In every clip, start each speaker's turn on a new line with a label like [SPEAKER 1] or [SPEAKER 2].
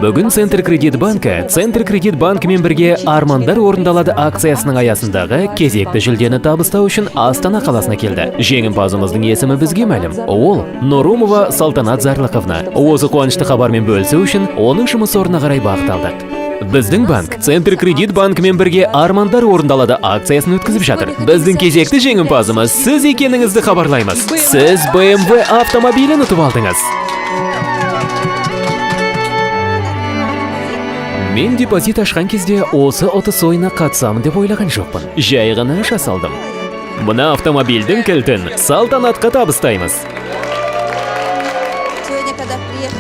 [SPEAKER 1] Бүгін Центр Кредит банкі Центр Кредит банкімен бірге армандар орындалады акциясының аясындағы кезекті жүлдені табыстау үшін Астана қаласына келді. Жеңімпазымыздың есімі бізге мәлім. Ол Нұрумова Салтанат Зарлықовна. Осы қуанышты хабармен бөлісу үшін оның жұмыс орнына қарай бағытталдық. Біздің банк Центр Кредит банкімен бірге армандар орындалады акциясын өткізіп жатыр. Біздің кезекті жеңімпазымыз сіз екеніңізді хабарлаймыз. Сіз BMW автомобилін ұтып алдыңыз. Мен депозит ашқан кезде осы ұтыс ойына қатысамын деп ойлаған жоқпын. Жай ғана аша салдым. Мына автомобильдің кілтін Салтанатқа табыстаймыз.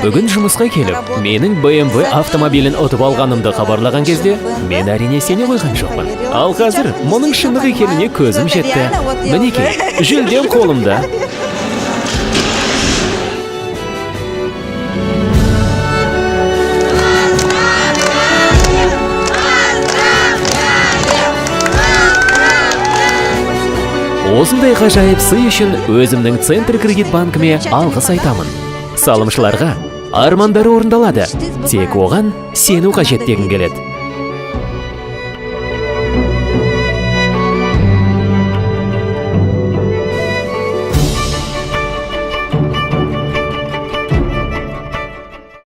[SPEAKER 1] Бүгін жұмысқа келіп, менің BMW автомобилін ұтып алғанымды хабарлаған кезде, мен әрине сене қойған жоқпын. Ал қазір мұның шындық екеніне көзім жетті. Мінекей, жүлдем қолымда. Осындай ғажайып сый үшін өзімнің Центр Кредит банкіме алғыс айтамын. Салымшыларға армандары орындалады. Тек оған сену қажет дегім келеді.